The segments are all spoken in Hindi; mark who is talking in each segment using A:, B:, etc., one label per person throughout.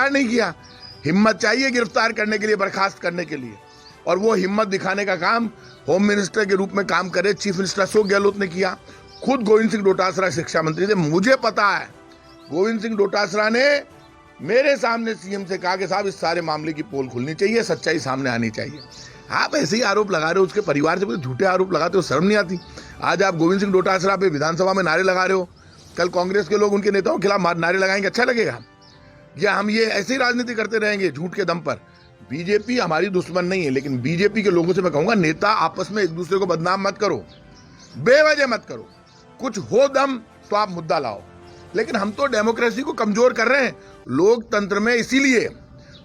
A: गिरफ्तार नहीं किया। हिम्मत चाहिए गिरफ्तार करने के लिए, बर्खास्त करने के लिए, और वो हिम्मत दिखाने का काम होम मिनिस्टर के रूप में काम करे चीफ मिनिस्टर अशोक गहलोत ने किया। खुद गोविंद सिंह डोटासरा शिक्षा मंत्री थे, मुझे पता है गोविंद सिंह डोटासरा ने मेरे सामने सीएम से कहा कि साहब इस सारे मामले की पोल खुलनी चाहिए, सच्चाई सामने आनी चाहिए। आप ऐसे ही आरोप लगा रहे हो, उसके परिवार से झूठे आरोप लगाते हो, शर्म नहीं आती? आज आप गोविंद सिंह डोटासरा पे विधानसभा में नारे लगा रहे हो, कल कांग्रेस के लोग उनके नेताओं के खिलाफ नारे लगाएंगे, अच्छा लगेगा? या हम ये ऐसे ही राजनीति करते रहेंगे झूठ के दम पर? बीजेपी हमारी दुश्मन नहीं है, लेकिन बीजेपी के लोगों से मैं कहूंगा नेता आपस में एक दूसरे को बदनाम मत करो, बेवजह मत करो, कुछ हो दम तो आप मुद्दा लाओ। लेकिन हम तो डेमोक्रेसी को कमजोर कर रहे हैं लोकतंत्र में, इसीलिए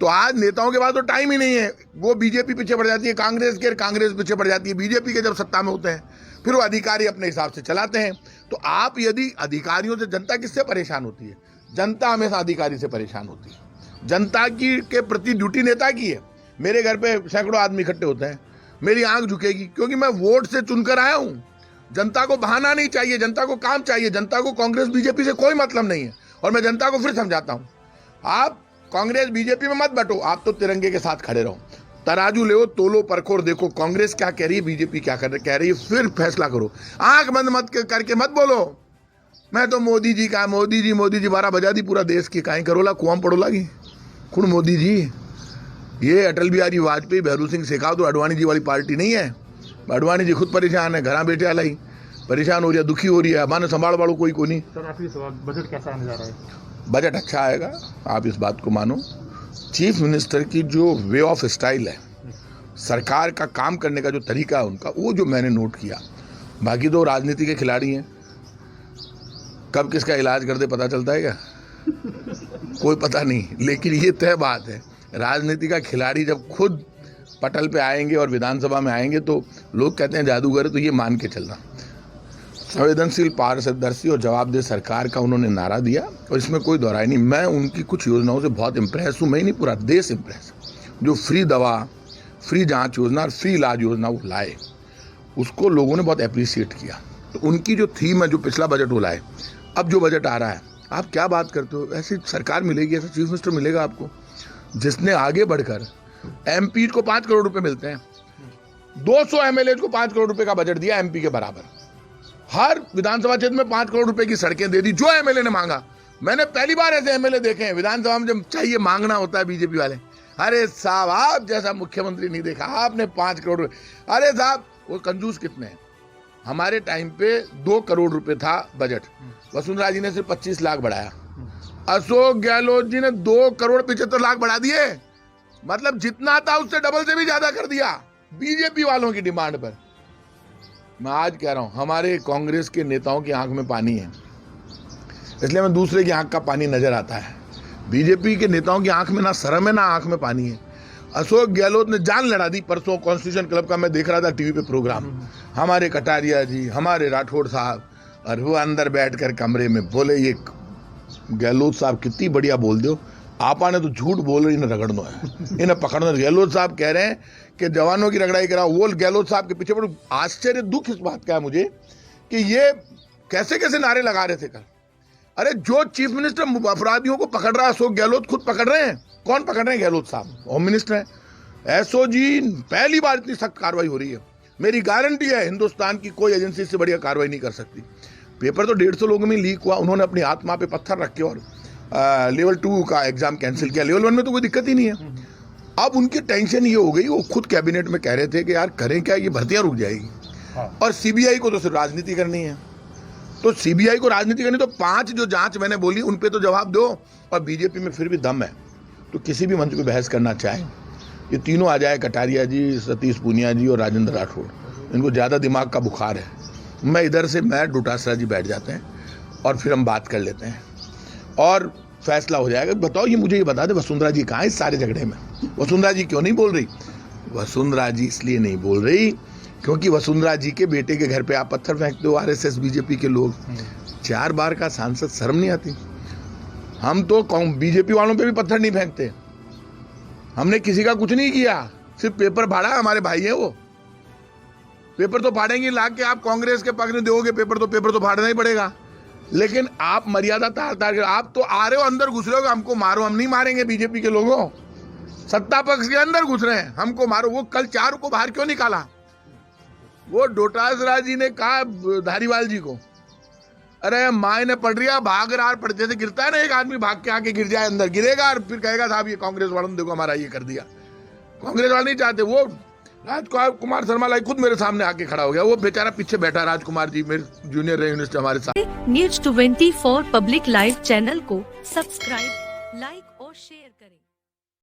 A: तो आज नेताओं के पास तो टाइम ही नहीं है। वो बीजेपी पीछे पड़ जाती है कांग्रेस पीछे पड़ जाती है बीजेपी के, जब सत्ता में होते हैं फिर वो अधिकारी अपने हिसाब से चलाते हैं। तो आप यदि अधिकारियों से, जनता किससे परेशान होती है? जनता हमेशा अधिकारी से परेशान होती है। जनता की के प्रति ड्यूटी नेता की है। मेरे घर पे सैकड़ों आदमी इकट्ठे होते हैं, मेरी आंख झुकेगी क्योंकि मैं वोट से चुनकर आया हूं। जनता को बहाना नहीं चाहिए, जनता को काम चाहिए, जनता को कांग्रेस बीजेपी से कोई मतलब नहीं है। और मैं जनता को फिर समझाता हूं, आप कांग्रेस बीजेपी में मत बटो, आप तो तिरंगे के साथ खड़े रहो। तराजू ले, तोलो, परखो और देखो कांग्रेस क्या कह रही है, बीजेपी क्या कह रही है, फिर फैसला करो। आंख बंद मत करके मत बोलो मैं तो मोदी जी का, मोदी जी 12 बजा दी पूरा देश की, काई करोला कुआं पड़ोला की खुण मोदी जी। ये अटल बिहारी वाजपेयी, भैरू सिंह शेखावत और अडवाणी जी वाली पार्टी नहीं है। अडवाणी जी खुद परेशान है, घर बैठे आलाई परेशान हो रही है, दुखी हो रही है, हमारे संभाल वालों कोई को नहीं।
B: सर आखिरी सवाल, बजट कैसा आने जा रहा है?
A: बजट अच्छा आएगा, आप इस बात को मानो। चीफ मिनिस्टर की जो वे ऑफ स्टाइल है, सरकार का काम करने का जो तरीका है उनका, वो जो मैंने नोट किया। बाकी तो राजनीति के खिलाड़ी हैं, कब किसका इलाज कर दे पता चलता है क्या? कोई पता नहीं। लेकिन ये तय बात है, राजनीति का खिलाड़ी जब खुद पटल पे आएंगे और विधानसभा में आएंगे तो लोग कहते हैं जादूगर, तो ये मान के चलना। संवेदनशील, पारदर्शी और जवाबदेह सरकार का उन्होंने नारा दिया और इसमें कोई दोहराई नहीं। मैं उनकी कुछ योजनाओं से बहुत इम्प्रेस हूँ, मैं नहीं पूरा देश इम्प्रेस। जो फ्री दवा, फ्री जांच योजना और फ्री इलाज योजना वो लाए, उसको लोगों ने बहुत अप्रिशिएट किया। तो उनकी जो थीम है, जो पिछला बजट वो लाए, अब जो बजट आ रहा है, आप क्या बात करते हो? ऐसी सरकार मिलेगी, ऐसा चीफ मिनिस्टर मिलेगा आपको जिसने आगे बढ़कर एमपी को 5 करोड़ रुपए मिलते हैं, 200 एमएलए को 5 करोड़ रुपए का बजट दिया, एमपी के बराबर। हर विधानसभा क्षेत्र में 5 करोड़ रुपए की सड़कें दे दी, जो एमएलए ने मांगा। मैंने पहली बार ऐसे एमएलए देखे हैं विधानसभा में, जब चाहिए मांगना होता है बीजेपी वाले। अरे साहब, आप जैसा मुख्यमंत्री नहीं देखा, आपने 5 करोड़ रुपए। अरे साहब, वो कंजूस कितने हैं? हमारे टाइम पे 2 करोड़ रुपए था बजट, वसुंधरा जी ने सिर्फ 25 लाख बढ़ाया, अशोक गहलोत जी ने 2 करोड़ 75 लाख बढ़ा दिए। मतलब जितना था उससे डबल से भी ज्यादा कर दिया बीजेपी वालों की डिमांड पर। मैं आज कह रहा हूं, हमारे कांग्रेस के नेताओं की आंख में पानी है, इसलिए मैं दूसरे की आंख का पानी नजर आता है। बीजेपी के नेताओं की आंख में ना शर्म है ना आंख में पानी है। अशोक गहलोत ने जान लड़ा दी। परसों कॉन्स्टिट्यूशन क्लब का मैं देख रहा था टीवी पे प्रोग्राम, हमारे कटारिया जी, हमारे राठौड़ साहब, और वो अंदर बैठकर कमरे में बोले, ये गहलोत साहब कितनी बढ़िया बोल दो, आपा ने तो झूठ बोल रही, इन्हें रगड़ना है, इन्हें पकड़ना। गहलोत साहब कह रहे हैं कि जवानों की रगड़ाई कराओ, वो गहलोत साहब के पीछे। बड़ा आश्चर्य, दुख इस बात का है मुझे कि ये कैसे कैसे नारे लगा रहे थे कल। अरे जो चीफ मिनिस्टर अपराधियों को पकड़ रहा है, अशोक गहलोत खुद पकड़ रहे हैं। कौन पकड़ रहे हैं? गहलोत साहब, होम मिनिस्टर है। एसओजी, पहली बार इतनी सख्त कार्रवाई हो रही है। मेरी गारंटी है हिंदुस्तान की कोई एजेंसी इससे बढ़िया कार्रवाई नहीं कर सकती। पेपर तो 150 लोगों में लीक हुआ, उन्होंने अपनी आत्मा पे पत्थर रख के और लेवल 2 का एग्जाम कैंसिल किया। लेवल 1 में तो कोई दिक्कत ही नहीं है। अब उनकी टेंशन ये हो गई, वो खुद कैबिनेट में कह रहे थे कि यार करें क्या, ये भर्तियां रुक जाएगी। और सीबीआई को तो सिर्फ राजनीति करनी है, तो सीबीआई को राजनीति करनी, तो 5 जो जांच मैंने बोली उन पे तो जवाब दो। और बीजेपी में फिर भी दम है तो किसी भी मंच पे बहस करना चाहे, ये तीनों आ जाए, कटारिया जी, सतीश पूनिया जी और राजेंद्र राठौड़, इनको ज़्यादा दिमाग का बुखार है। मैं इधर से, मैं डोटासरा जी बैठ जाते हैं और फिर हम बात कर लेते हैं और फैसला हो जाएगा। बताओ, ये मुझे ये बता दे, वसुंधरा जी कहाँ है इस सारे झगड़े में? वसुंधरा जी क्यों नहीं बोल रही? वसुंधरा जी इसलिए नहीं बोल रही क्योंकि वसुंधरा जी के बेटे के घर पे आप पत्थर फेंकते हो, आरएसएस बीजेपी के लोग। 4 बार का सांसद, शर्म नहीं आती? हम तो बीजेपी वालों पे भी पत्थर नहीं फेंकते, हमने किसी का कुछ नहीं किया, सिर्फ पेपर फाड़ा। हमारे भाई है वो, पेपर तो फाड़ेंगे, ला के आप कांग्रेस के पक्ष में दोगे पेपर तो फाड़ना ही पड़ेगा। लेकिन आप मर्यादा तार तार आप तो आ रहे हो, अंदर घुस रहे हो, हमको मारो, हम नहीं मारेंगे। बीजेपी के लोगों, सत्ता पक्ष के अंदर घुस रहे हैं, हमको मारो। वो कल 4 को बाहर क्यों निकाला? वो डोटासरा जी ने कहा धारीवाल जी को, अरे माए ने पढ़ रहा, भाग रहा, पढ़ते से गिरता है ना, एक आदमी भाग के आके गिर जाए, अंदर गिरेगा और फिर कहेगा साहब ये कांग्रेस वालों ने देखो हमारा ये कर दिया। कांग्रेस वाले नहीं चाहते। वो राजकुमार शर्मा लाई खुद मेरे सामने आके खड़ा हो गया, वो बेचारा पीछे बैठा, राजकुमार जी मेरे जूनियर रहे यूनिवर्सिटी हमारे साथ।
C: न्यूज़ 24 पब्लिक लाइव चैनल को सब्सक्राइब, लाइक और शेयर